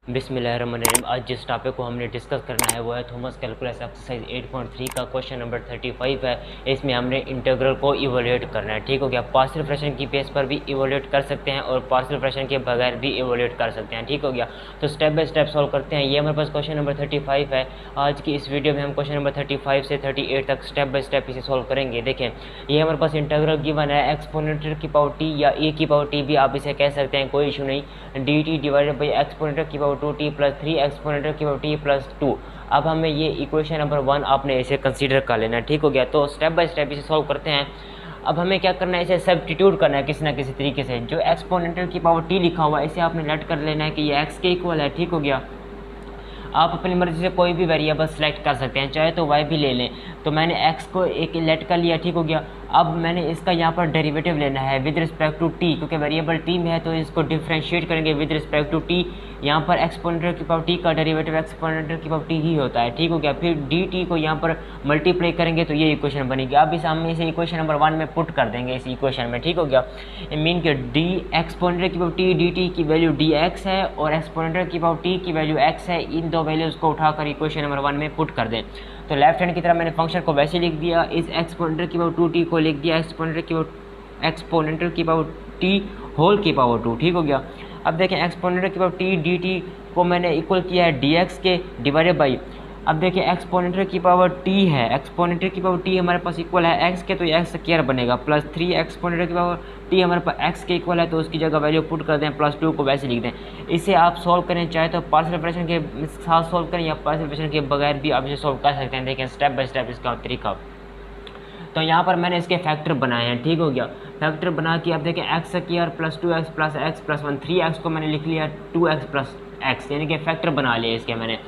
बिस्मिल्लाहिर्रहमानिर्रहीम। आज जिस टॉपिक को हमने डिस्कस करना है वो है थॉमस कैलकुलस एक्सरसाइज 8.3 का क्वेश्चन नंबर 35 है। इसमें हमने इंटीग्रल को इवोल्यूट करना है। ठीक हो गया। पार्शियल फ्रैक्शन की बेस पर भी इवोल्यूट कर सकते हैं और पार्शियल फ्रैक्शन के बगैर भी इवोल्यूट कर सकते हैं। ठीक हो गया। तो स्टेप बाय स्टेप सॉल्व करते हैं। ये हमारे पास क्वेश्चन नंबर 35 है। आज की इस वीडियो में हम क्वेश्चन नंबर 35 से 38 तक स्टेप बाय स्टेप इसे सॉल्व करेंगे। देखें, ये हमारे पास इंटीग्रल गिवन है एक्सपोनेंटर की पावर टी या ए की पावर टी भी आप इसे कह सकते हैं, कोई इशू नहीं। D T divided by exponential की पावर 2t प्लस 3 एक्सपोनेंटर की पावर t प्लस 2। अब हमें ये इक्वेशन नंबर 1 आपने इसे कंसीडर कर लेना है। ठीक हो गया। तो स्टेप बाय स्टेप इसे सॉल्व करते हैं। अब हमें क्या करना है, इसे सब्स्टिट्यूट करना है किसी ना किसी तरीके से। जो एक्सपोनेंटर की पावर t लिखा हुआ है इसे आपने लेट कर लेना है कि ये x के इक्वल है। ठीक हो गया। आप अपनी मर्जी से कोई भी वेरिएबल सेलेक्ट कर सकते हैं, चाहे तो y भी ले लें। तो मैंने x को एक लेट कर लिया। ठीक हो गया। अब मैंने इसका यहाँ पर डेरिवेटिव लेना है विद रिस्पेक्ट टू t, क्योंकि वेरिएबल t में है तो इसको डिफ्रेंशिएट करेंगे विद रिस्पेक्ट टू t। यहाँ पर एक्सपोनेंटर की पावर t का डेरिवेटिव एक्सपोनेंटर की पावर t ही होता है। ठीक हो गया। फिर dt को यहाँ पर मल्टीप्लाई करेंगे तो ये इक्वेशन बनेगी। अब इस हम इसे इक्वेशन नंबर 1 में पुट कर देंगे इस इक्वेशन में। ठीक हो गया। मीन के d एक्सपोनेंटर की पावर t dt की वैल्यू dx है और एक्सपोनेंटर की पावर t की वैल्यू x है। इन दो वैल्यूज़ को उठाकर इक्वेशन नंबर 1 में पुट कर दें। तो लेफ्ट हैंड की तरफ मैंने फंक्शन को वैसे लिख दिया, इस एक्सपोनेंटर की पावर 2t को लिख दिया एक्सपोनेंटर की पावर t होल की पावर 2। ठीक हो गया। अब देखें, एक्सपोनेंटर की पावर t dt को मैंने इक्वल किया है dx के डिवाइडेड बाई, अब देखिए एक्सपोनेंटर की पावर t है, एक्सपोनेंटर की पावर t हमारे पास इक्वल है x के, तो ये x स्क्वायर बनेगा प्लस 3 एक्सपोनेंटर की पावर t हमारे पास x के इक्वल है, तो उसकी जगह वैल्यू पुट कर दें प्लस 2 को वैसे लिख दें। इसे आप सॉल्व करें, चाहे तो पार्शियल फ्रैक्शन के साथ सॉल्व करें या पार्शियल फ्रैक्शन के बगैर भी आप इसे सॉल्व कर सकते हैं। देखें स्टेप बाय स्टेप इसका तरीका। तो यहाँ पर मैंने इसके फैक्टर बनाए हैं। ठीक हो गया। फैक्टर बना के अब देखें x square plus 2x plus x plus 1, 3x को मैंने लिख लिया 2x प्लस x, यानी कि फैक्टर बना लिए इसके मैंने।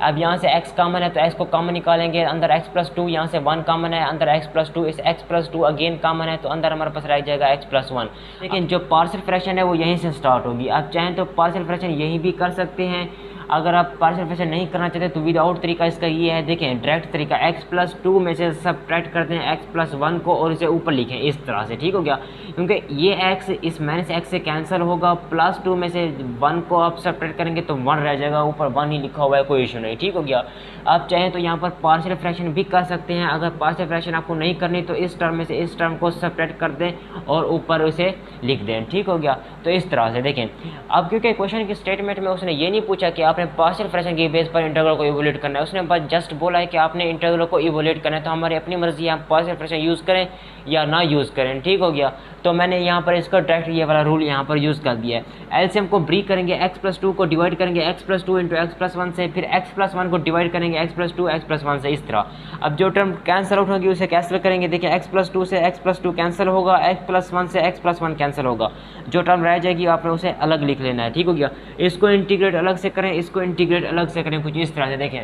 अब यहाँ से x कॉमन है तो x को कॉमन निकालेंगे, अंदर x प्लस 2, यहाँ से 1 कॉमन है, अंदर x प्लस 2, इस x प्लस 2 अगेन कॉमन है तो अंदर हमारे पास रह जाएगा x प्लस 1। लेकिन जो पार्शियल फ्रैक्शन है वो यहीं से स्टार्ट होगी। आप चाहें तो पार्शियल फ्रैक्शन यहीं भी कर सकते हैं। अगर आप पार्शियल फ्रैक्शन नहीं करना चाहते तो विदाउट तरीका इसका ये है, देखें डायरेक्ट तरीका x प्लस 2 में से सब्ट्रैक्ट करते हैं x प्लस 1 को और इसे ऊपर लिखें इस तरह से। ठीक हो गया। क्योंकि ये x इस माइनस x से कैंसिल होगा, प्लस 2 में से 1 को आप सब्ट्रैक्ट करेंगे तो 1 रह जाएगा, ऊपर 1 ही लिखा हुआ है, कोई इशू नहीं। ठीक हो गया। आप चाहें तो यहाँ पर पार्शियल फ्रैक्शन भी कर सकते हैं। अगर पार्शियल फ्रैक्शन आपको नहीं करनी तो इस टर्म में से इस टर्म को सब्ट्रैक्ट कर दें और ऊपर उसे लिख दें। ठीक हो गया। तो इस तरह से देखें। अब क्योंकि क्वेश्चन की स्टेटमेंट में उसने ये नहीं पूछा कि आपने पार्शियल फ्रैक्शन की बेस पर इंटीग्रल को इवोल्यूट करना है, उसने बस जस्ट बोला है कि आपने इंटीग्रल को इवोल्यूट करना है। तो हमारी अपनी मर्जी है हम पार्शियल फ्रैक्शन यूज़ करें या ना यूज़ करें। ठीक हो गया। तो मैंने यहाँ पर इसका डायरेक्ट ये वाला रूल यहाँ पर यूज़ कर दिया है। एलसीएम को ब्रेक करेंगे, x प्लस 2 को डिवाइड करेंगे x plus 2 into x plus 1 से, फिर x प्लस 1 को डिवाइड करेंगे x प्लस 2 एक्स प्लस 1 से, इस तरह। अब जो टर्म कैंसिल आउट होगी उसे कैंसिल करेंगे। देखिए x प्लस 2 से x प्लस 2 कैंसिल होगा, x प्लस 1 से x प्लस 1 कैंसिल होगा, जो टर्म रह जाएगी आपने उसे अलग लिख लेना है। ठीक हो गया। इसको इंटीग्रेट अलग से करें, इसको इंटीग्रेट अलग से करें, कुछ इस तरह से। देखें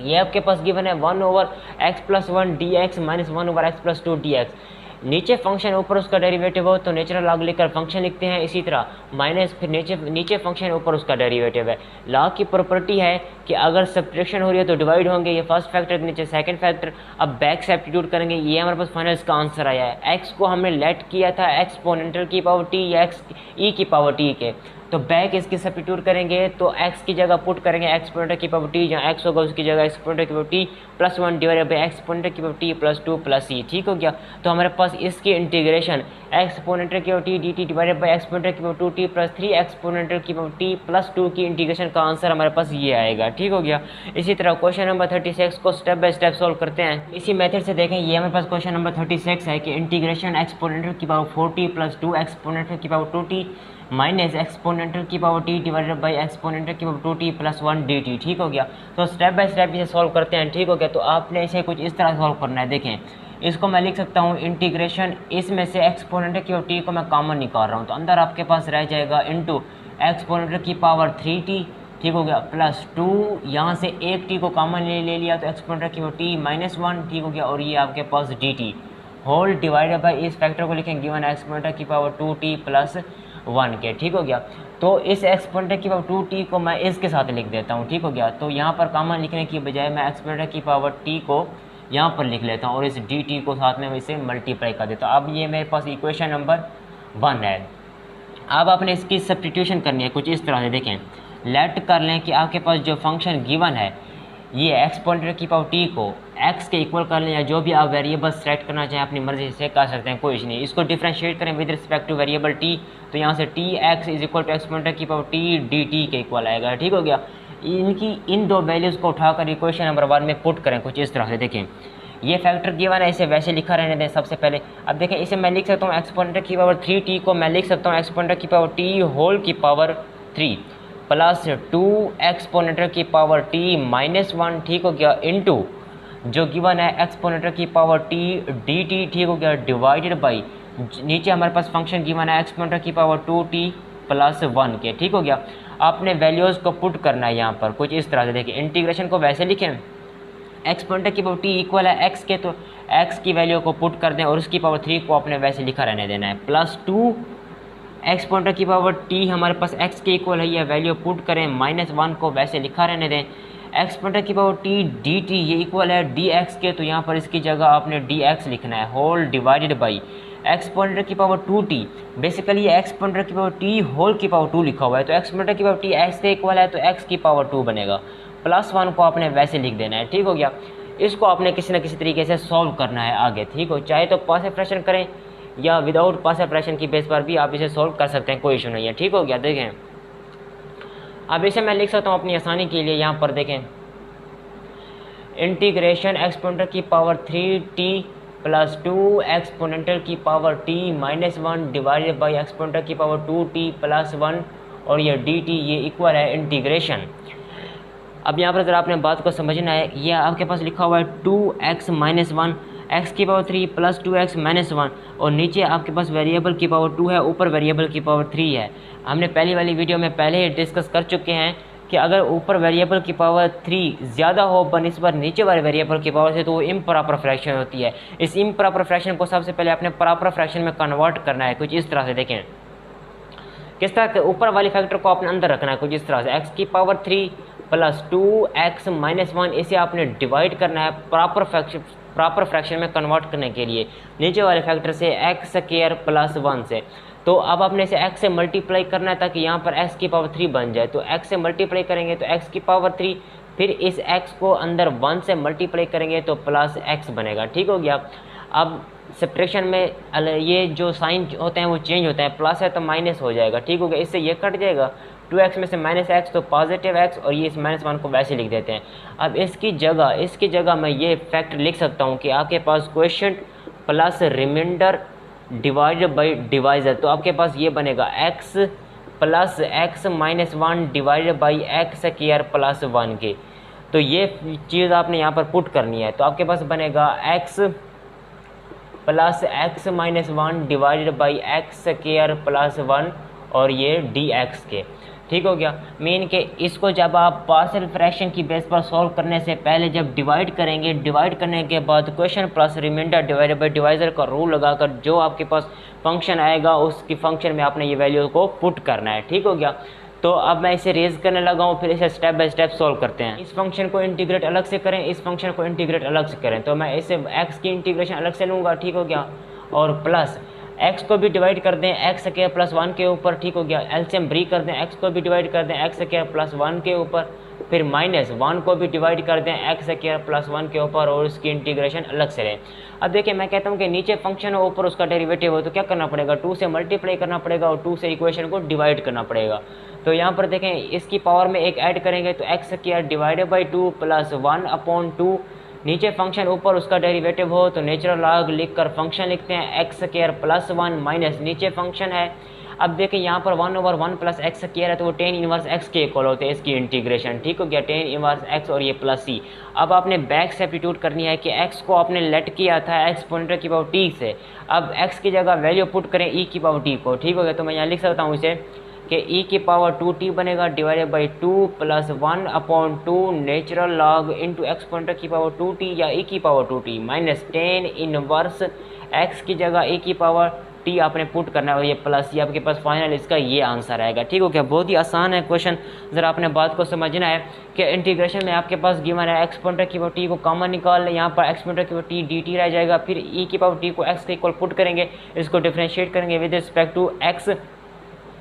ये आपके पास गिवन है 1 over x plus 1 D x minus 1 over x plus 2 D x. नीचे फंक्शन ऊपर उसका डेरिवेटिव हो तो नेचुरल लॉग लेकर फंक्शन लिखते हैं, इसी तरह माइनस फिर नीचे फंक्शन ऊपर उसका डेरिवेटिव है। लॉग की प्रॉपर्टी है कि अगर सब्ट्रैक्शन हो रही है तो डिवाइड होंगे, ये फर्स्ट फैक्टर के नीचे सेकंड फैक्टर। अब बैक सब्स्टिट्यूट करेंगे, ये हमारे पास फाइनल इसका आंसर आया है। x को हमने लेट किया था एक्सपोनेंटर की पावर t या x e की पावर t के, तो बैक इसकी सब्स्टिट्यूट करेंगे तो x की जगह पुट करेंगे एक्सपोनेंटर की पावर t, जहाँ x होगा उसकी जगह एक्सपोनेंटर की power t plus 1 divided by exponential की power t plus 2 plus e। ठीक हो गया। तो हमारे पास इसकी इंटीग्रेशन एक्सपोनेंटर की power t dt divided by exponential की पावर 2t प्लस 3 एक्सपोनेंटर की पावर t प्लस 2 की इंटीग्रेशन का आंसर हमारे पास ये आएगा। ठीक हो गया। इसी तरह क्वेश्चन नंबर 36 को स्टेप बाय स्टेप सॉल्व करते हैं इसी मेथड से। देखें ये हमारे पास क्वेश्चन नंबर 36 है कि इंटीग्रेशन एक्सपोनेंटर की पावर 4t प्लस 2 एक्सपोनेंटर की पावर 2t माइनस एक्सपोनेंटर की power t divided by exponential की पावर 2t प्लस 1 dt। ठीक हो गया। तो स्टेप बाय स्टेप इसे सॉल्व करते हैं। ठीक हो गया। तो आपने इसे कुछ इस तरह सॉल्व करना है। देखें इसको मैं लिख सकता हूँ इंटीग्रेशन, इसमें से एक्सपोनेंटर की पावर t को मैं कॉमन निकाल रहा हूँ तो अंदर आपके पास रह जाएगा इंटू एक्सपोनेंटर की पावर 3t। ठीक हो गया। प्लस 2, यहाँ से एक t को कॉमन ले लिया तो एक्सपोनेंटर की पावर t माइनस 1। ठीक हो गया। और ये आपके पास dt होल डिवाइडेड बाई इस फैक्टर को लिखेंगे गिवन एक्सपोनेंटर की पावर 2t प्लस 1 के। ठीक हो गया। तो इस एक्सपोनेंटर की पावर 2t को मैं इसके साथ लिख देता हूँ। ठीक हो गया। तो यहाँ पर कॉमन लिखने की बजाय मैं एक्सपोनेंटर की पावर t को यहाँ पर लिख लेता हूँ और इस dt को साथ में इसे मल्टीप्लाई कर देता हूँ। अब ये मेरे पास इक्वेशन नंबर 1 है। अब आपने इसकी सब्स्टिट्यूशन करनी है कुछ इस तरह से। देखें लेट कर लें कि आपके पास जो फंक्शन गिवन है ये एक्सपोनेंट की पावर टी को x के इक्वल कर लें, या जो भी आप वेरिएबल सेलेक्ट करना चाहें अपनी मर्जी से कर सकते हैं, कोई इशू नहीं। इसको डिफरेंशिएट करें with respect to variable t, तो यहाँ से t x is equal to exponent की पावर टी डी टी के इक्वल आएगा। ठीक हो गया। इन दो वैल्यूज़ को उठाकर इक्वेशन नंबर 1 में पुट करें कुछ इस तरह से। देखें ये फैक्टर गिवन है, इसे वैसे लिखा रहने दें सबसे पहले। अब देखें इसे मैं लिख सकता हूँ एक्सपोनेंट की पावर 3t को मैं लिख सकता हूँ एक्सपोनेंट की पावर t होल की पावर 3 प्लस 2 एक्सपोनेंट की पावर t माइनस 1, ठीक हो गया, इनटू जो गिवन है एक्सपोनेंट की पावर t dt, ठीक हो गया, डिवाइडेड बाई नीचे हमारे पास फंक्शन गिवन है एक्सपोनेंट की पावर 2t प्लस 1 के। ठीक हो गया। आपने वैल्यूज़ को पुट करना है यहाँ पर कुछ इस तरह से। देखिए इंटीग्रेशन को वैसे लिखें, एक्सपोनेंट की पावर t इक्वल है x के, तो x की वैल्यू को पुट कर दें और उसकी पावर 3 को आपने वैसे लिखा रहने देना है, प्लस 2 एक्सपोनेंट की पावर t हमारे पास x के इक्वल है, ये वैल्यू पुट करें, माइनस 1 को वैसे लिखा रहने दें। एक्सपोनेंट की पावर t dt ये इक्वल है dx के, तो यहाँ पर इसकी जगह आपने dx लिखना है, होल डिवाइडेड बाई एक्सपोनेंट की पावर 2t। बेसिकली एक्सपोनेंट की पावर t होल की पावर 2 लिखा हुआ है, तो एक्सपोनेंट की पावर t x के इक्वल है तो x की पावर 2 बनेगा, प्लस 1 को आपने वैसे लिख देना है। ठीक हो गया। इसको आपने किसी न किसी तरीके से सॉल्व करना है आगे, ठीक हो, चाहे तो पासिव फ्रैक्शन करें या विदाउट पासिव फ्रैक्शन की बेस पर भी आप इसे सॉल्व कर सकते हैं, कोई इशू नहीं है। ठीक हो गया। देखें अब इसे मैं लिख सकता हूँ अपनी आसानी के लिए, यहाँ पर देखें इंटीग्रेशन एक्सपोनेंट की पावर 3t प्लस 2 एक्सपोनेंटल की power t minus 1 divided by exponential की पावर 2t प्लस 1 और ये dt ये इक्वल है इंटीग्रेशन। अब यहाँ पर ज़रा आपने बात को समझना है, ये आपके पास लिखा हुआ है 2x माइनस 1 x की पावर 3 प्लस 2x माइनस 1 और नीचे आपके पास वेरिएबल की पावर 2 है, ऊपर वेरिएबल की पावर 3 है। हमने पहली वाली वीडियो में पहले ही डिस्कस कर चुके हैं कि अगर ऊपर वेरिएबल की पावर 3 ज़्यादा हो बनिस्बत नीचे वाले वेरिएबल की पावर से तो वो इम्प्रॉपर फ्रैक्शन होती है। इस इम्प्रॉपर फ्रैक्शन को सबसे पहले आपने प्रॉपर फ्रैक्शन में कन्वर्ट करना है कुछ इस तरह से। देखें किस तरह के ऊपर वाली फैक्टर को आपने अंदर रखना है कुछ इस तरह से, x की पावर 3 प्लस 2x माइनस 1 इसे आपने डिवाइड करना है प्रॉपर फ्रैक्शन में कन्वर्ट करने के लिए नीचे वाले फैक्टर से x स्क्वायर प्लस 1 से। तो अब आपने इसे x से मल्टीप्लाई करना है ताकि यहाँ पर x की पावर 3 बन जाए, तो x से मल्टीप्लाई करेंगे तो x की पावर 3, फिर इस x को अंदर 1 से मल्टीप्लाई करेंगे तो प्लस x बनेगा। ठीक हो गया। अब सब्ट्रैक्शन में ये जो साइन होते हैं वो चेंज होते हैं, प्लस है तो माइनस हो जाएगा। ठीक हो गया। इससे ये कट जाएगा, 2x में से माइनस x तो पॉजिटिव x और ये इस माइनस 1 को वैसे लिख देते हैं। अब इसकी जगह मैं ये फैक्ट लिख सकता हूँ कि आपके पास question plus reminder divided by divisor, तो आपके पास ये बनेगा x plus x minus 1 divided by x square plus 1 के। तो ये चीज़ आपने यहाँ पर पुट करनी है, तो आपके पास बनेगा x plus x minus 1 divided by x square plus 1 और ये dx के। ठीक हो गया। मीन के इसको जब आप पार्शियल फ्रैक्शन की बेस पर सॉल्व करने से पहले जब डिवाइड करेंगे, डिवाइड करने के बाद question plus reminder divided by divisor का रूल लगाकर जो आपके पास फंक्शन आएगा उसकी फंक्शन में आपने ये वैल्यू को पुट करना है। ठीक हो गया। तो अब मैं इसे रेज करने लगा हूँ, फिर इसे स्टेप बाय स्टेप सॉल्व करते हैं। इस फंक्शन को इंटीग्रेट अलग से करें, इस फंक्शन को इंटीग्रेट अलग से करें, तो मैं इसे x की इंटीग्रेशन अलग से लूँगा। ठीक हो गया। और प्लस x को भी डिवाइड कर दें x स्क्वायर प्लस 1 के ऊपर। ठीक हो गया। एलसीएम ब्रेक कर दें, x को भी डिवाइड कर दें x स्क्वायर प्लस 1 के ऊपर, फिर माइनस 1 को भी डिवाइड कर दें x स्क्वायर प्लस 1 के ऊपर और उसकी इंटीग्रेशन अलग से लें। अब देखिए मैं कहता हूँ कि नीचे फंक्शन हो ऊपर उसका डेरिवेटिव हो तो क्या करना पड़ेगा, 2 से मल्टीप्लाई करना पड़ेगा और 2 से इक्वेशन को डिवाइड करना पड़ेगा। तो यहाँ पर देखें इसकी पावर में एक ऐड करेंगे तो x square divided by 2 plus 1 upon 2, नीचे फंक्शन ऊपर उसका डेरिवेटिव हो तो नेचुरल लॉग लिखकर फंक्शन लिखते हैं x स्क्वायर प्लस 1 माइनस नीचे फंक्शन है। अब देखिए यहाँ पर 1/1 प्लस एक्स स्क्वायर है तो वो tan इनवर्स x के इक्वल होते हैं इसकी इंटीग्रेशन। ठीक हो गया। tan इनवर्स x और ये प्लस c। अब आपने बैक सब्स्टिट्यूट करनी है कि x को आपने लेट किया था एक्सपोनेंट की पावर t से, अब x की जगह वैल्यू पुट करें e की पावर t को। ठीक हो गया। तो मैं यहाँ लिख सकता हूँ इसे कि e की पावर 2t बनेगा divided by 2 plus 1 upon 2 natural log into exponent की पावर 2t या e की power 2t minus tan inverse x की जगह e की पावर t आपने पुट करना है और ये प्लस ये आपके पास फाइनल इसका ये आंसर आएगा। ठीक हो गया। बहुत ही आसान है क्वेश्चन, ज़रा आपने बात को समझना है कि इंटीग्रेशन में आपके पास गिवन है एक्सपोनेंट की पावर t को कॉमन निकाल लें, यहाँ पर एक्सपोनेंट की पावर t dt रह जाएगा, फिर e की पावर t को x के इक्वल पुट करेंगे, इसको डिफ्रेंशिएट करेंगे विद रिस्पेक्ट टू x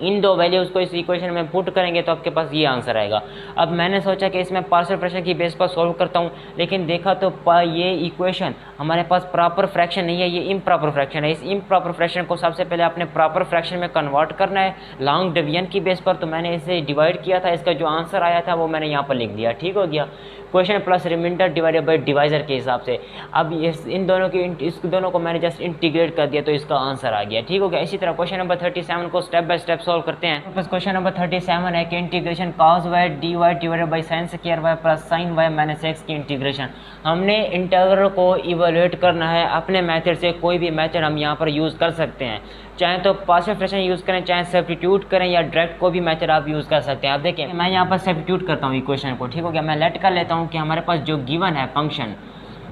इन दो वैल्यूज़ को इस इक्वेशन में पुट करेंगे तो आपके पास ये आंसर आएगा। अब मैंने सोचा कि इसमें पार्शियल फ्रैक्शन की बेस पर सॉल्व करता हूँ, लेकिन देखा तो ये इक्वेशन हमारे पास प्रॉपर फ्रैक्शन नहीं है, ये इम्प्रॉपर फ्रैक्शन है। इस इम्प्रॉपर फ्रैक्शन को सबसे पहले आपने प्रॉपर फ्रैक्शन में कन्वर्ट करना है लॉन्ग डिवीजन की बेस पर। तो मैंने इसे डिवाइड किया था, इसका जो आंसर आया था वो मैंने यहाँ पर लिख दिया। ठीक हो गया, question plus reminder divided by divisor के हिसाब से। अब इन दोनों की इस दोनों को मैंने जस्ट इंटीग्रेट कर दिया तो इसका आंसर आ गया। ठीक हो गया। इसी तरह क्वेश्चन नंबर 37 को स्टेप बाय स्टेप सॉल्व करते हैं। बस क्वेश्चन नंबर 37 है कि integration cos y dy divided by sin square y plus sin y minus x की इंटीग्रेशन। हमने इंटीग्रल को इवैल्यूएट करना है अपने मेथड से। कोई भी मेथड हम यहाँ पर यूज़ कर सकते हैं, चाहे तो पार्शियल फ्रैक्शन यूज़ करें, चाहे सब्स्टिट्यूट करें, या डायरेक्ट कोई भी मेथड आप यूज़ कर सकते हैं। आप देखें मैं यहाँ पर सब्स्टिट्यूट करता हूँ इक्वेशन को। ठीक हो गया, मैं लेट कर लेता हूँ कि हमारे पास जो गिवन है फंक्शन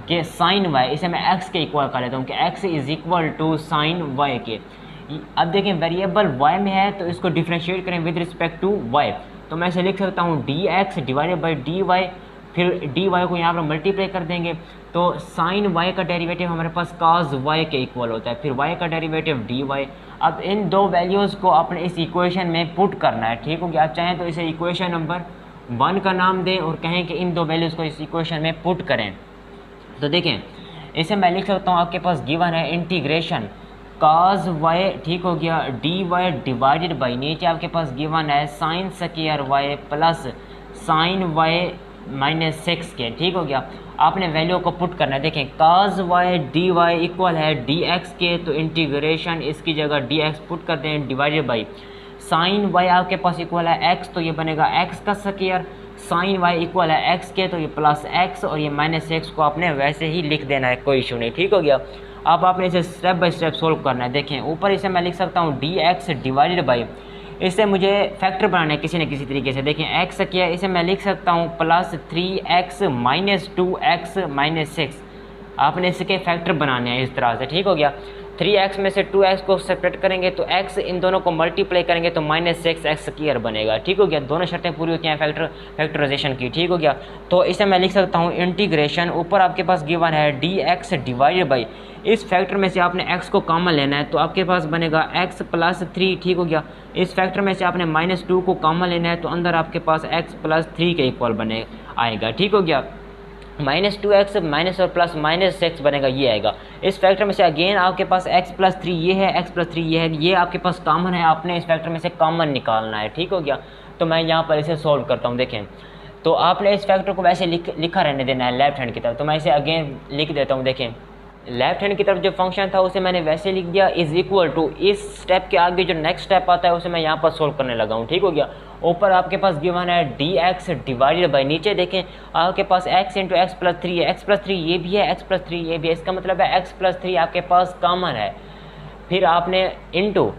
के साइन y, इसे मैं x के इक्वल कर लेता हूँ कि x is equal to sine y के। अब देखें वेरिएबल y में है तो इसको डिफ्रेंशिएट करें विद रिस्पेक्ट टू y, तो मैं इसे लिख सकता हूँ dx डिवाइडेड बाई dy, फिर dy को यहाँ पर मल्टीप्लाई कर देंगे तो साइन y का डेरिवेटिव हमारे पास cos y के इक्वल होता है, फिर y का डेरिवेटिव dy। अब इन दो वैल्यूज़ को अपने इस इक्वेशन में पुट करना है। ठीक हो गया, आप चाहें तो इसे इक्वेशन नंबर 1 का नाम दें और कहें कि इन दो वैल्यूज़ को इस इक्वेशन में पुट करें। तो देखें इसे मैं लिख सकता हूँ, आपके पास गिवन है इंटीग्रेशन cos y, ठीक हो गया, dy डिवाइडेड बाई नीचे आपके पास गिवन है sine square y plus sign y minus 6 के। ठीक हो गया, आपने वैल्यू को पुट करना है। देखें cos y dy इक्वल है dx के, तो इंटीग्रेशन इसकी जगह dx पुट करते हैं डिवाइडेड बाई साइन y आपके पास इक्वल है x, तो ये बनेगा x का स्क्वायर, साइन y इक्वल है x के, तो ये प्लस x और ये माइनस x को आपने वैसे ही लिख देना है, कोई इशू नहीं। ठीक हो गया, अब आपने इसे स्टेप बाय स्टेप सोल्व करना है। देखें ऊपर इसे मैं लिख सकता हूँ dx डिवाइडेड बाई, इसे मुझे फैक्टर बनाना है किसी न किसी तरीके से। देखें x क्या है, इसे मैं लिख सकता हूँ plus 3x minus 2x minus 6, आपने इसके फैक्टर बनाने हैं इस तरह से। ठीक हो गया, 3x में से 2x को सेपरेट करेंगे तो x इन दोनों को मल्टीप्लाई करेंगे तो माइनस 6x स्क्वायर बनेगा। ठीक हो गया, दोनों शर्तें पूरी होती हैं फैक्टराइजेशन की। ठीक हो गया, तो इसे मैं लिख सकता हूँ इंटीग्रेशन, ऊपर आपके पास गिवन है dx डिवाइडेड बाई, इस फैक्टर में से आपने x को कॉमन लेना है तो आपके पास बनेगा x प्लस 3। ठीक हो गया, इस फैक्टर में से आपने माइनस 2 को कॉमन लेना है तो अंदर आपके पास x प्लस 3 के इक्वल बने आएगा। ठीक हो गया, माइनस 2x माइनस और प्लस माइनस 6 बनेगा, ये आएगा। इस फैक्टर में से अगेन आपके पास x प्लस 3 ये है, x प्लस 3 ये है, ये आपके पास कॉमन है, आपने इस फैक्टर में से कॉमन निकालना है। ठीक हो गया, तो मैं यहाँ पर इसे सोल्व करता हूँ। देखें तो आपने इस फैक्टर को वैसे लिखा रहने देना है लेफ्ट हैंड की तरफ, तो मैं इसे अगेन लिख देता हूँ। देखें लेफ्ट हैंड की तरफ जो फंक्शन था उसे मैंने वैसे लिख दिया, इज इक्वल टू इस स्टेप के आगे जो नेक्स्ट स्टेप आता है उसे मैं यहाँ पर सोल्व करने लगा हूँ। ठीक हो गया, ऊपर आपके पास गिवन है dx डिवाइडेड बाई, नीचे देखें आपके पास x इंटू एक्स प्लस 3 है, x प्लस 3 ये भी है, x प्लस 3 ये भी है, इसका मतलब है x प्लस 3 आपके पास कॉमन है, फिर आपने इंटू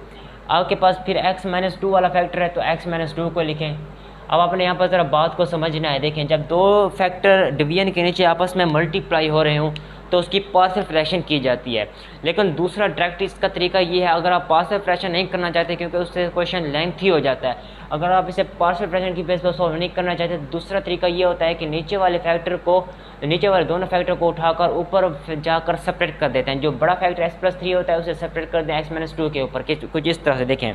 आपके पास फिर x माइनस 2 वाला फैक्टर है तो x माइनस 2 को लिखें। अब आपने यहाँ पर ज़रा बात को समझना है। देखें जब दो फैक्टर डिवीजन के नीचे आपस में मल्टीप्लाई हो रहे हों तो उसकी पार्शियल फ्रैक्शन की जाती है, लेकिन दूसरा डायरेक्ट इसका तरीका ये है, अगर आप पार्शियल फ्रैक्शन नहीं करना चाहते क्योंकि उससे क्वेश्चन लेंथी हो जाता है, अगर आप इसे पार्शियल फ्रैक्शन की बेस पर सॉल्व नहीं करना चाहते तो दूसरा तरीका ये होता है कि नीचे वाले दोनों फैक्टर को उठाकर ऊपर जाकर सेपरेट कर देते हैं। जो बड़ा फैक्टर x प्लस 3 होता है उसे सेपरेट कर दें x माइनस 2 के ऊपर, कुछ इस तरह से। देखें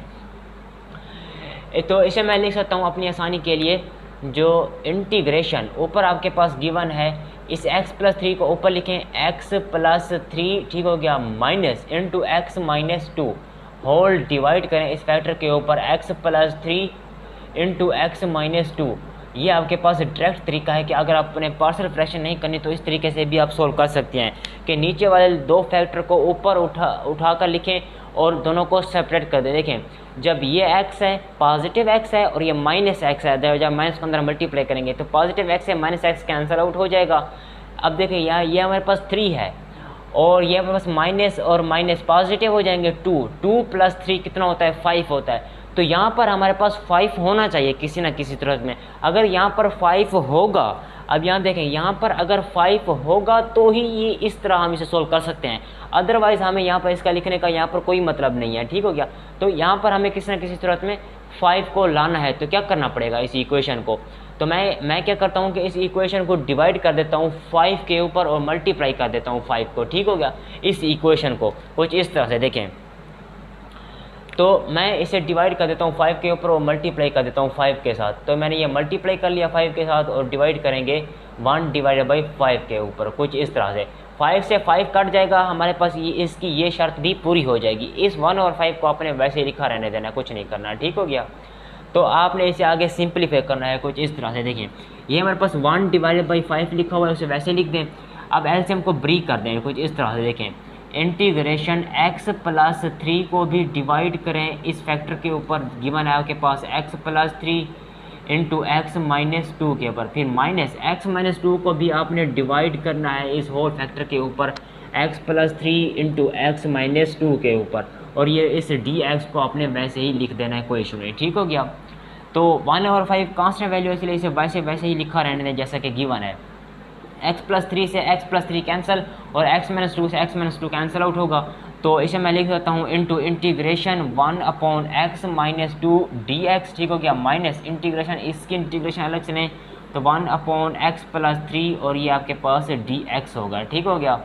तो इसे मैं लिख सकता हूँ अपनी आसानी के लिए, जो इंटीग्रेशन ऊपर आपके पास गिवन है इस x प्लस 3 को ऊपर लिखें x प्लस 3, ठीक हो गया, minus into x minus 2 whole divide करें इस फैक्टर के ऊपर x plus 3 into x minus 2। ये आपके पास डायरेक्ट तरीका है कि अगर आपने पार्शियल फ्रैक्शन नहीं करनी तो इस तरीके से भी आप सोल्व कर सकते हैं कि नीचे वाले दो फैक्टर को ऊपर उठाकर लिखें और दोनों को सेपरेट कर दें। देखें जब ये x है पॉजिटिव x है और ये माइनस x है, जब माइनस के अंदर मल्टीप्लाई करेंगे तो पॉजिटिव x है माइनस x कैंसिल आउट हो जाएगा। अब देखें यहाँ ये हमारे पास 3 है और ये हमारे पास माइनस और माइनस पॉजिटिव हो जाएंगे 2 प्लस 3 कितना होता है 5 होता है। तो यहाँ पर हमारे पास 5 होना चाहिए किसी ना किसी तरह में। अगर यहाँ पर 5 होगा, अब यहाँ देखें यहाँ पर अगर 5 होगा तो ही ये इस तरह हम इसे सोल्व कर सकते हैं, अदरवाइज़ हमें यहाँ पर इसका लिखने का यहाँ पर कोई मतलब नहीं है। ठीक हो गया, तो यहाँ पर हमें किसी ना किसी सूरत में 5 को लाना है तो क्या करना पड़ेगा इस इक्वेशन को। तो मैं क्या करता हूँ कि इस इक्वेशन को डिवाइड कर देता हूँ 5 के ऊपर और मल्टीप्लाई कर देता हूँ 5 को। ठीक हो गया, इस इक्वेशन को कुछ इस तरह से। देखें तो मैं इसे डिवाइड कर देता हूँ 5 के ऊपर और मल्टीप्लाई कर देता हूँ 5 के साथ। तो मैंने ये मल्टीप्लाई कर लिया 5 के साथ और डिवाइड करेंगे 1 डिवाइडेड बाई 5 के ऊपर, कुछ इस तरह से। 5 से 5 कट जाएगा हमारे पास, ये इसकी ये शर्त भी पूरी हो जाएगी। इस 1 और 5 को आपने वैसे ही लिखा रहने देना, कुछ नहीं करना, ठीक हो गया। तो आपने इसे आगे सिंप्लीफाई करना है कुछ इस तरह से। देखिए ये हमारे पास 1 डिवाइडेड बाई 5 लिखा हुआ है, उसे वैसे लिख दें। अब एलसीएम को ब्रेक कर दें कुछ इस तरह से। देखें इंटीग्रेशन x प्लस 3 को भी डिवाइड करें इस फैक्टर के ऊपर, गिवन है आपके पास x plus 3 into x minus 2 के ऊपर, फिर माइनस x माइनस 2 को भी आपने डिवाइड करना है इस होल फैक्टर के ऊपर x plus 3 into x minus 2 के ऊपर, और ये इस dx को आपने वैसे ही लिख देना है, कोई इशू नहीं, ठीक हो गया। तो 1 और 5 कांस्टेंट वैल्यू है, इसलिए इसे वैसे ही लिखा रहने दें जैसा कि गिवन है। x प्लस 3 से x प्लस 3 कैंसिल और x माइनस 2 से x माइनस 2 कैंसिल आउट होगा। तो इसे मैं लिख देता हूँ into integration 1 upon x minus 2 dx, ठीक हो गया। माइनस इंटीग्रेशन, इसकी इंटीग्रेशन अलग से लें तो 1 अपॉन x प्लस 3 और ये आपके पास dx होगा, ठीक हो गया।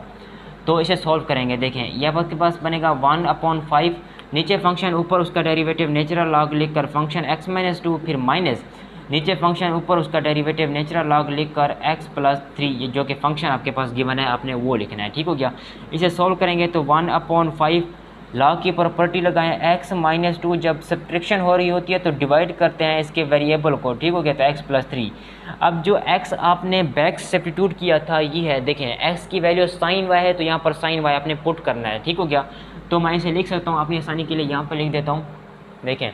तो इसे सॉल्व करेंगे। देखें यह आपके पास बनेगा 1 अपॉन 5, नीचे फंक्शन ऊपर उसका डेरिवेटिव नेचुरल लॉग लिखकर फंक्शन x माइनस 2, फिर माइनस नीचे फंक्शन ऊपर उसका डेरिवेटिव नेचुरल लॉग लिखकर x प्लस 3, ये जो कि फंक्शन आपके पास गिवन है आपने वो लिखना है, ठीक हो गया। इसे सॉल्व करेंगे तो 1 अपॉन 5 लॉग की प्रॉपर्टी लगाएं, x माइनस 2 जब सब्ट्रैक्शन हो रही होती है तो डिवाइड करते हैं इसके वेरिएबल को, ठीक हो गया। तो x प्लस 3, अब जो x आपने बैक सब्स्टिट्यूट किया था ये है, देखें x की वैल्यू साइन y है तो यहाँ पर साइन y आपने पुट करना है, ठीक हो गया। तो मैं इसे लिख सकता हूँ अपनी आसानी के लिए, यहाँ पर लिख देता हूँ। देखें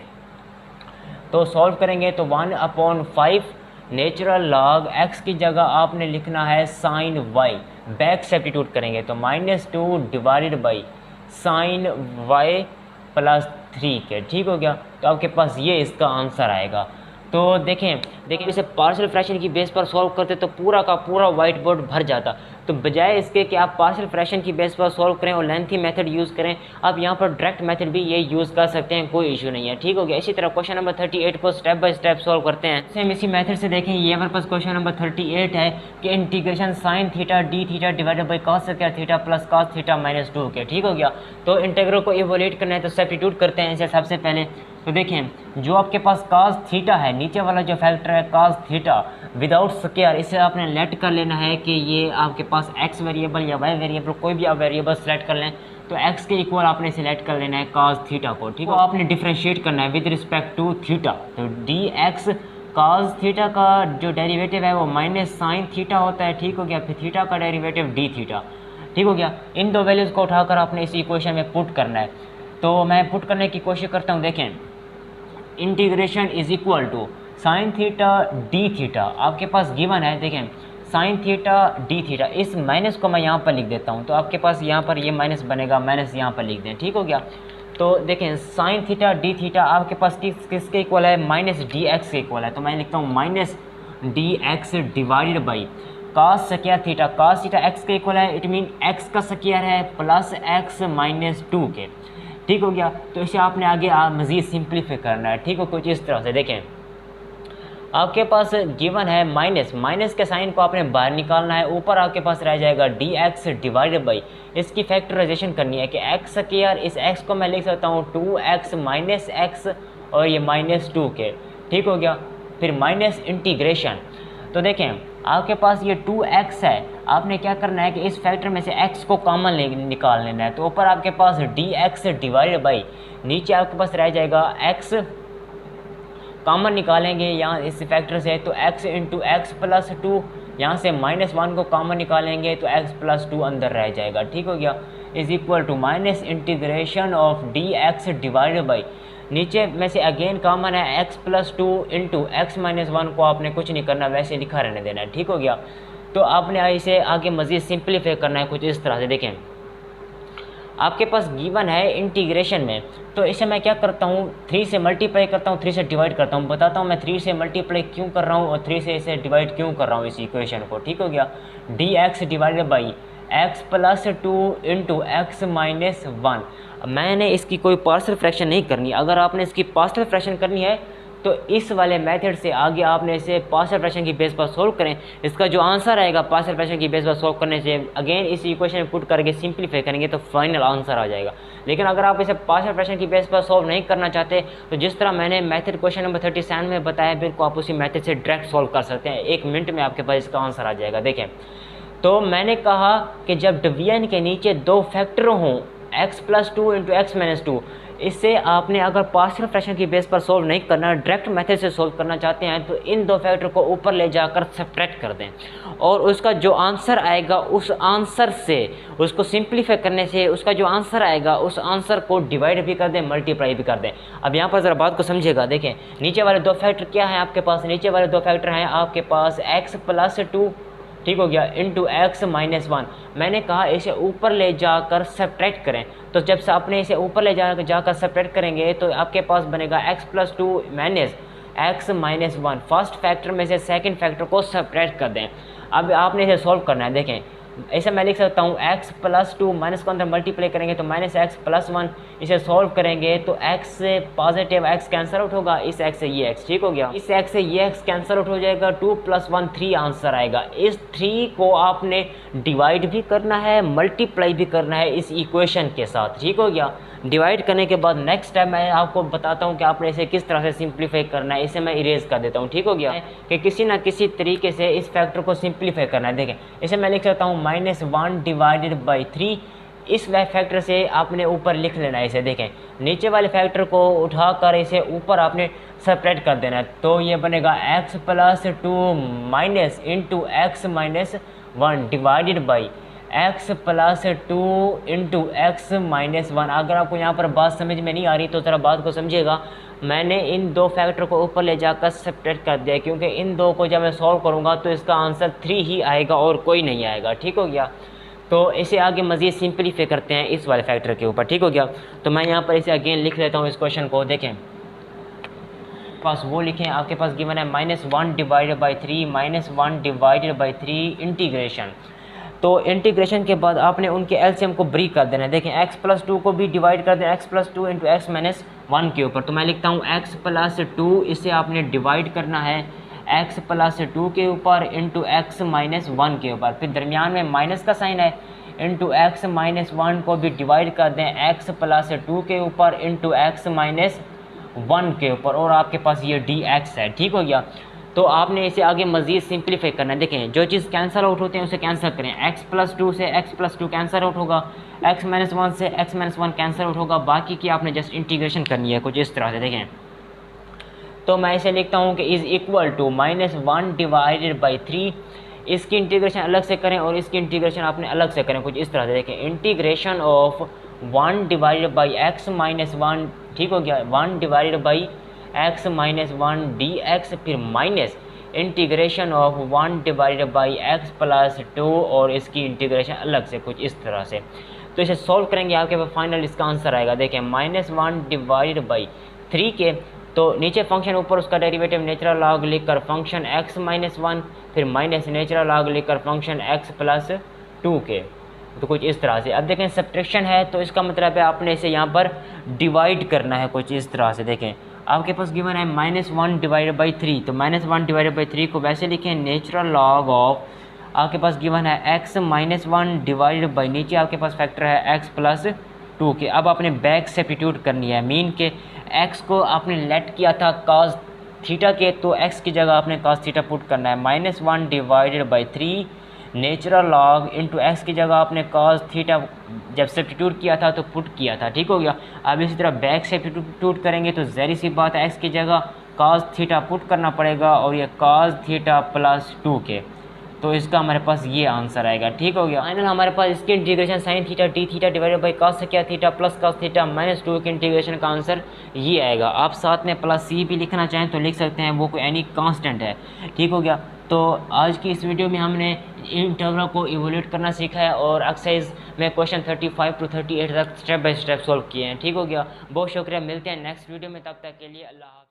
तो सॉल्व करेंगे तो 1 अपॉन 5 नेचुरल लॉग x की जगह आपने लिखना है साइन y, बैक सब्स्टिट्यूट करेंगे तो -2 divided by sine y plus 3 के, ठीक हो गया। तो आपके पास ये इसका आंसर आएगा। तो देखें इसे पार्शियल फ्रैक्शन की बेस पर सॉल्व करते तो पूरा का पूरा वाइट बोर्ड भर जाता। तो बजाय इसके कि आप पार्शियल फ्रैक्शन की बेस पर सॉल्व करें और लेंथी मेथड यूज़ करें, आप यहाँ पर डायरेक्ट मेथड भी ये यूज़ कर सकते हैं, कोई इशू नहीं है, ठीक हो गया। इसी तरह क्वेश्चन नंबर 38 को स्टेप बाय स्टेप सॉल्व करते हैं। सेम इसी मेथड से देखें, ये हमारे पास क्वेश्चन नंबर 38 है कि integration sign theta d theta divided by cos square theta plus cos theta minus 2 के, ठीक हो गया। तो इंटीग्रल को इवोल्यूट करना है तो सब्स्टिट्यूट करते हैं इसे सबसे पहले। तो देखें जो आपके पास cos थीटा है, नीचे वाला जो फैक्टर है cos थीटा विदाउट स्क्वायर, इसे आपने लेट कर लेना है कि ये आपके पास x वेरिएबल या y वेरिएबल कोई भी आप वेरिएबल सेलेक्ट कर लें तो x के इक्वल आपने सिलेक्ट कर लेना है cos थीटा को, ठीक है। आपने डिफ्रेंशिएट करना है विद रिस्पेक्ट टू थीटा। तो dx cos थीटा का जो डेरिवेटिव है वो माइनस साइन थीटा होता है, ठीक हो गया। फिर थीटा का डेरिवेटिव d थीटा, ठीक हो गया। इन दो वैल्यूज़ को उठाकर आपने इस इक्वेशन में पुट करना है। तो मैं पुट करने की कोशिश करता हूँ। देखें integration is equal to sine theta d theta आपके पास गिवन है। देखें साइन थीटा डी थीटा, इस माइनस को मैं यहाँ पर लिख देता हूँ तो आपके पास यहाँ पर ये माइनस बनेगा, माइनस यहाँ पर लिख दें, ठीक हो गया। तो देखें साइन थीटा डी थीटा आपके पास किसके इक्वल है, माइनस डी एक्स के इक्वल है। तो मैं लिखता हूँ minus D x divided by cos square theta, cos theta x के इक्वल है, इट मीन x का स्क्वायर है प्लस x माइनस 2 के, ठीक हो गया। तो इसे आपने आगे मज़ीद सिंप्लीफाई करना है, ठीक हो। कुछ इस तरह से देखें आपके पास गिवन है माइनस के साइन को आपने बाहर निकालना है, ऊपर आपके पास रह जाएगा dx डिवाइडेड बाई, इसकी फैक्टराइजेशन करनी है कि x स्क्वायर, इस x को मैं लिख सकता हूँ 2x माइनस x और ये माइनस 2 के, ठीक हो गया। फिर माइनस इंटीग्रेशन, तो देखें आपके पास ये 2x है, आपने क्या करना है कि इस फैक्टर में से x को कॉमन निकाल लेना है। तो ऊपर आपके पास dx डिवाइडेड बाई, नीचे आपके पास रह जाएगा x, कॉमन निकालेंगे यहाँ इस फैक्टर से तो x इंटू एक्स प्लस 2, यहाँ से -1 को कॉमन निकालेंगे तो x प्लस 2 अंदर रह जाएगा, ठीक हो गया। Is equal to minus integration of dx divided by, नीचे में से अगेन कॉमन है x plus 2 into x minus 1 को आपने कुछ नहीं करना, वैसे लिखा रहने देना है, ठीक हो गया। तो आपने इसे आगे मज़ीद सिंप्लीफाई करना है कुछ इस तरह से। देखें आपके पास गिवन है इंटीग्रेशन में, तो इसे मैं क्या करता हूँ 3 से मल्टीप्लाई करता हूँ, 3 से डिवाइड करता हूँ। बताता हूँ मैं 3 से मल्टीप्लाई क्यों कर रहा हूँ और 3 से इसे डिवाइड क्यों कर रहा हूँ इस इक्वेशन को, ठीक हो गया। dx divided by x plus 2 into x minus 1। मैंने इसकी कोई पार्शियल फ्रैक्शन नहीं करनी, अगर आपने इसकी पार्शियल फ्रैक्शन करनी है तो इस वाले मेथड से आगे आपने इसे पार्शियल फ्रैक्शन की बेस पर सोल्व करें। इसका जो आंसर आएगा पार्शियल फ्रैक्शन की बेस पर सोल्व करने से अगेन इस इक्वेशन में पुट करके सिंप्लीफाई करेंगे तो फाइनल आंसर आ जाएगा। लेकिन अगर आप इसे पार्शियल फ्रैक्शन की बेस पर सोल्व नहीं करना चाहते तो जिस तरह मैंने मेथड क्वेश्चन नंबर 37 में बताया बिल्कुल आप उसी मेथड से डायरेक्ट सोल्व कर सकते हैं। 1 मिनट में आपके पास इसका आंसर आ जाएगा। देखें, तो मैंने कहा कि जब डिवीजन के नीचे 2 फैक्टर हों x+2 इंटू x-2, इससे आपने अगर पार्शियल फ्रैक्शन की बेस पर सोल्व नहीं करना, डायरेक्ट मेथड से सोल्व करना चाहते हैं तो इन 2 फैक्टर को ऊपर ले जाकर सब्ट्रैक्ट कर दें और उसका जो आंसर आएगा उस आंसर से उसको सिंप्लीफाई करने से उसका जो आंसर आएगा उस आंसर को डिवाइड भी कर दें, मल्टीप्लाई भी कर दें। अब यहाँ पर ज़रा बात को समझिएगा। देखें, नीचे वाले 2 फैक्टर क्या हैं आपके पास? नीचे वाले 2 फैक्टर हैं आपके पास x+2, ठीक हो गया, इंटू x-1। मैंने कहा इसे ऊपर ले जाकर सब्ट्रैक्ट करें, तो जब से आपने इसे ऊपर ले जाकर सब्ट्रैक्ट करेंगे तो आपके पास बनेगा x+2 minus x-1। First factor में से सेकंड फैक्टर को सब्ट्रैक्ट कर दें। अब आपने इसे सॉल्व करना है। देखें, ऐसे मैं लिख सकता हूँ x+2 माइनस को अंदर मल्टीप्लाई करेंगे तो -x+1। इसे सॉल्व करेंगे तो x से पॉजिटिव x कैंसिल आउट होगा, इस x से ये x, ठीक हो गया, इस x से ये x कैंसिल आउट हो जाएगा, 2 + 1 3 आंसर आएगा। इस 3 को आपने डिवाइड भी करना है, मल्टीप्लाई भी करना है इस इक्वेशन के साथ, ठीक हो गया। डिवाइड करने के बाद नेक्स्ट टाइम मैं आपको बताता हूँ कि आपने इसे किस तरह से सिंप्लीफाई करना है। इसे मैं इरेज कर देता हूँ, ठीक हो गया, कि किसी ना किसी तरीके से इस फैक्टर को सिंप्लीफाई करना है। देखें, इसे मैं लिख सकता हूँ -1 डिवाइडेड बाई 3। इस फैक्टर से आपने ऊपर लिख लेना है इसे। देखें, नीचे वाले फैक्टर को उठाकर इसे ऊपर आपने सेपरेट कर देना है, तो ये बनेगा x+2 minus into x-1 divided by x+2 into x-1। अगर आपको यहाँ पर बात समझ में नहीं आ रही तो ज़रा बात को समझिएगा। मैंने इन 2 फैक्टर को ऊपर ले जाकर सब्ट्रैक्ट कर दिया क्योंकि इन 2 को जब मैं सॉल्व करूँगा तो इसका आंसर 3 ही आएगा और कोई नहीं आएगा, ठीक हो गया। तो इसे आगे मज़ीद सिंप्लीफाई करते हैं इस वाले फैक्टर के ऊपर, ठीक हो गया। तो मैं यहाँ पर इसे अगेन लिख लेता हूँ इस क्वेश्चन को। देखें, पास वो लिखें, आपके पास गिवन है -1 divided by 3 -1 divided by 3 integration. तो इंटीग्रेशन के बाद आपने उनके एलसीएम को ब्रेक कर देना है। देखें, x+2 को भी डिवाइड कर दें x+2 इंटू x-1 के ऊपर। तो मैं लिखता हूँ x+2, इसे आपने डिवाइड करना है x+2 के ऊपर इंटू x-1 के ऊपर, फिर दरमियान में माइनस का साइन है, इंटू x-1 को भी डिवाइड कर दें x+2 के ऊपर इंटू x-1 के ऊपर, और आपके पास ये dx है, ठीक हो गया। तो आपने इसे आगे मज़ीद सिंप्लीफाई करना है। देखें, जो चीज़ कैंसिल आउट होते हैं उसे कैंसिल करें। x+2 से x+2 कैंसिल आउट होगा, x-1 से x-1 कैंसिल आउट होगा, बाकी की आपने जस्ट इंटीग्रेशन करनी है कुछ इस तरह से। देखें, तो मैं इसे लिखता हूँ कि is equal to -1 divided by 3। इसकी इंटीग्रेशन अलग से करें और इसकी इंटीग्रेशन आपने अलग से करें कुछ इस तरह से। देखें, integration of 1 divided by x-1, ठीक हो गया, 1 डिवाइडेड बाई x-1 dx, फिर minus integration of 1 divided by x+2 और इसकी इंटीग्रेशन अलग से कुछ इस तरह से। तो इसे सॉल्व करेंगे, आपके पास फाइनल इसका आंसर आएगा। देखें, -1 डिवाइडेड बाई 3 के, तो नीचे फंक्शन, ऊपर उसका डेरिवेटिव नेचुरल लॉग लिखकर फंक्शन x-1, फिर माइनस नेचुरल लॉग लिखकर फंक्शन x+2 के, तो कुछ इस तरह से। अब देखें, सब्ट्रैक्शन है तो इसका मतलब है आपने इसे यहाँ पर डिवाइड करना है कुछ इस तरह से। देखें, आपके पास गिवन है -1 डिवाइडेड बाई 3, तो -1 डिवाइडेड बाई 3 को वैसे लिखें नेचुरल लॉग ऑफ, आपके पास गिवन है x-1 डिवाइडेड बाई, नीचे आपके पास फैक्टर है x+2 के। अब आपने बैक सब्स्टिट्यूट करनी है, मीन के x को आपने लेट किया था cos थीटा के, तो x की जगह आपने cos थीटा पुट करना है। -1 divided by 3 natural log into x की जगह आपने cos थीटा जब सब्स्टिट्यूट किया था तो पुट किया था, ठीक हो गया। अब इसी तरह बैक सब्स्टिट्यूट करेंगे तो ज़ाहिर सी बात है एक्स की जगह cos थीटा पुट करना पड़ेगा और ये cos थीटा +2 के, तो इसका हमारे पास ये आंसर आएगा, ठीक हो गया। फाइनल हमारे पास इसकी integration sin theta d theta divided by cos theta plus cos theta -2 के इंटीग्रेशन का आंसर ये आएगा। आप साथ में +c भी लिखना चाहें तो लिख सकते हैं, वो कोई एनी कांस्टेंट है, ठीक हो गया। तो आज की इस वीडियो में हमने इंटीग्रल को इवोल्यूट करना सीखा है और एक्सरसाइज में क्वेश्चन 35 to 38 तक स्टेप बाय स्टेप सॉल्व किए हैं, ठीक हो गया। बहुत शुक्रिया, मिलते हैं नेक्स्ट वीडियो में, तब तक के लिए अल्लाह।